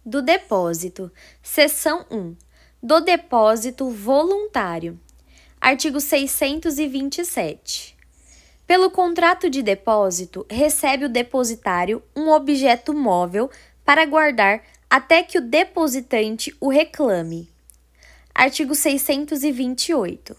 do depósito. Seção 1. Do depósito voluntário. Artigo 627. Pelo contrato de depósito, recebe o depositário um objeto móvel para guardar até que o depositante o reclame. Artigo 628.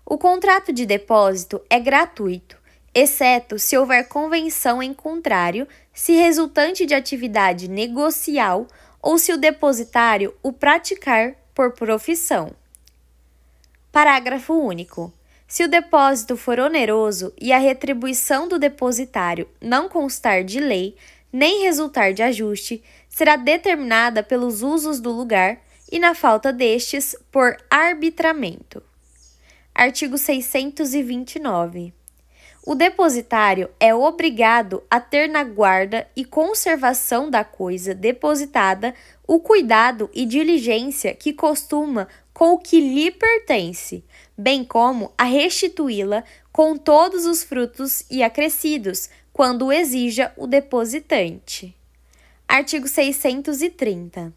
O contrato de depósito é gratuito, exceto se houver convenção em contrário, se resultante de atividade negocial ou se o depositário o praticar por profissão. Parágrafo único. Se o depósito for oneroso e a retribuição do depositário não constar de lei, nem resultar de ajuste, será determinada pelos usos do lugar e, na falta destes, por arbitramento. Artigo 629. O depositário é obrigado a ter na guarda e conservação da coisa depositada o cuidado e diligência que costuma com o que lhe pertence, bem como a restituí-la com todos os frutos e acrescidos, quando o exija o depositante. Artigo 630.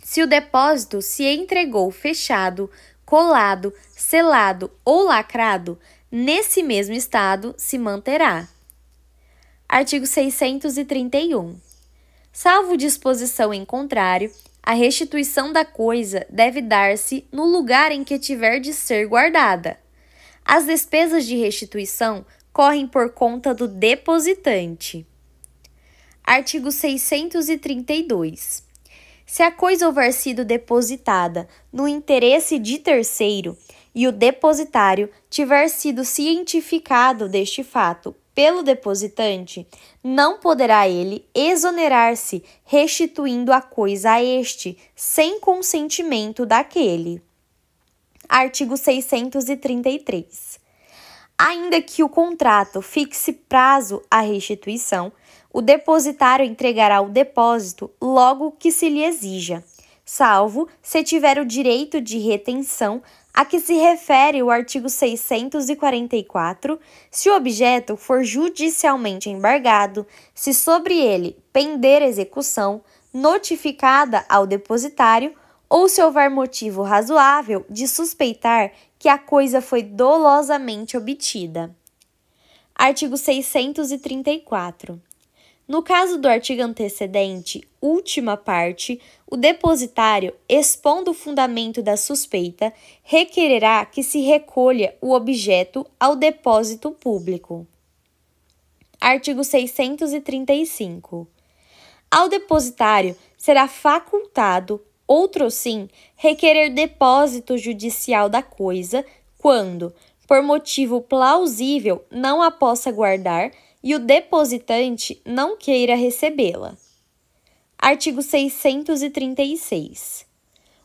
Se o depósito se entregou fechado, colado, selado ou lacrado, nesse mesmo estado se manterá. Artigo 631. Salvo disposição em contrário, a restituição da coisa deve dar-se no lugar em que tiver de ser guardada. As despesas de restituição correm por conta do depositante. Artigo 632. Se a coisa houver sido depositada no interesse de terceiro e o depositário tiver sido cientificado deste fato pelo depositante, não poderá ele exonerar-se restituindo a coisa a este, sem consentimento daquele. Artigo 633. Ainda que o contrato fixe prazo à restituição, o depositário entregará o depósito logo que se lhe exija, salvo se tiver o direito de retenção a que se refere o artigo 644, se o objeto for judicialmente embargado, se sobre ele pender execução notificada ao depositário ou se houver motivo razoável de suspeitar que a coisa foi dolosamente obtida. Artigo 634. No caso do artigo antecedente, última parte, o depositário, expondo o fundamento da suspeita, requererá que se recolha o objeto ao depósito público. Artigo 635. Ao depositário será facultado, outrosim, requerer depósito judicial da coisa, quando, por motivo plausível, não a possa guardar e o depositante não queira recebê-la. Artigo 636.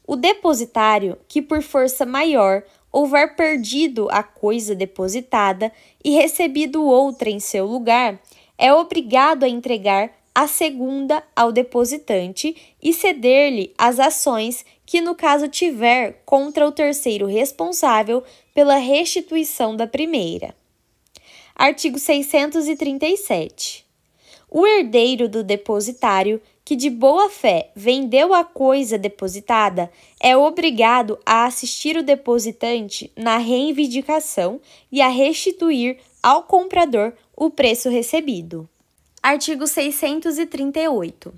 O depositário que por força maior houver perdido a coisa depositada e recebido outra em seu lugar, é obrigado a entregar a segunda ao depositante e ceder-lhe as ações que no caso tiver contra o terceiro responsável pela restituição da primeira. Artigo 637. O herdeiro do depositário que de boa fé vendeu a coisa depositada é obrigado a assistir o depositante na reivindicação e a restituir ao comprador o preço recebido. Artigo 638.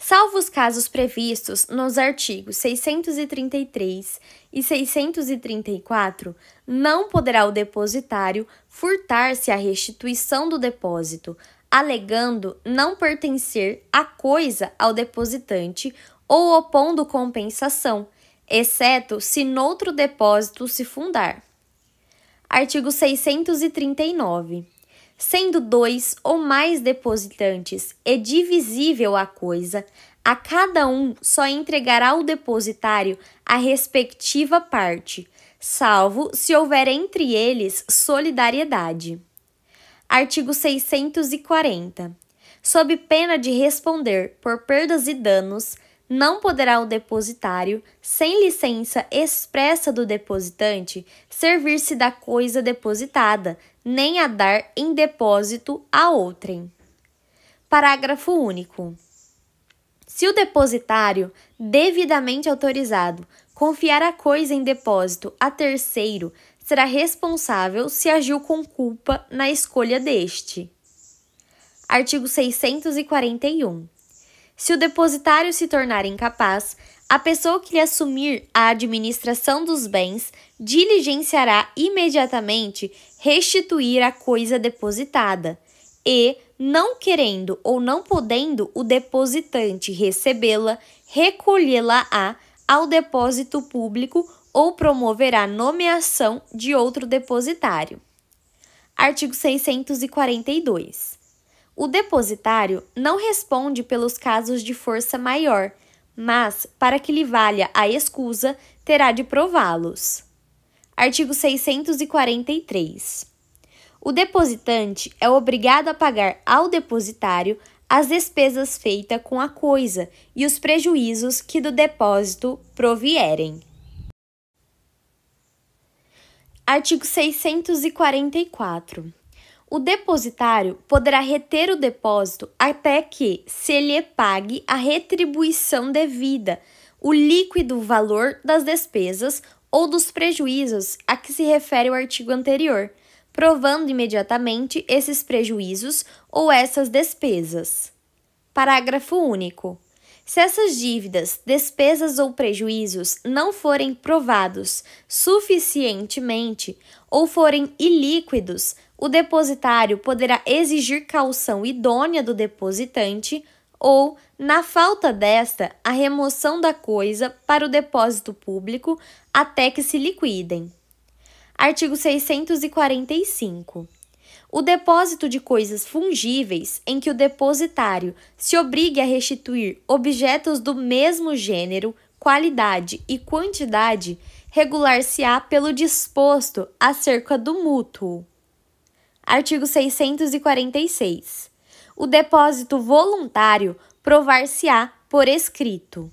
Salvo os casos previstos nos artigos 633 e 634, não poderá o depositário furtar-se à restituição do depósito, alegando não pertencer a coisa ao depositante ou opondo compensação, exceto se noutro depósito se fundar. Artigo 639. Sendo dois ou mais depositantes e divisível a coisa, a cada um só entregará ao depositário a respectiva parte, salvo se houver entre eles solidariedade. Artigo 640. Sob pena de responder por perdas e danos, não poderá o depositário, sem licença expressa do depositante, servir-se da coisa depositada, nem a dar em depósito a outrem. Parágrafo único. Se o depositário, devidamente autorizado, confiar a coisa em depósito a terceiro, será responsável se agiu com culpa na escolha deste. Artigo 641. Se o depositário se tornar incapaz, a pessoa que lhe assumir a administração dos bens diligenciará imediatamente restituir a coisa depositada e, não querendo ou não podendo o depositante recebê-la, recolhê-la-á ao depósito público ou promoverá nomeação de outro depositário. Artigo 642. O depositário não responde pelos casos de força maior, mas, para que lhe valha a escusa, terá de prová-los. Artigo 643. O depositante é obrigado a pagar ao depositário as despesas feitas com a coisa e os prejuízos que do depósito provierem. Artigo 644. O depositário poderá reter o depósito até que se lhe pague a retribuição devida, o líquido valor das despesas ou dos prejuízos a que se refere o artigo anterior, provando imediatamente esses prejuízos ou essas despesas. Parágrafo único. Se essas dívidas, despesas ou prejuízos não forem provados suficientemente ou forem ilíquidos, o depositário poderá exigir caução idônea do depositante ou, na falta desta, a remoção da coisa para o depósito público até que se liquidem. Artigo 645. O depósito de coisas fungíveis em que o depositário se obrigue a restituir objetos do mesmo gênero, qualidade e quantidade regular-se-á pelo disposto acerca do mútuo. Artigo 646. O depósito voluntário provar-se-á por escrito.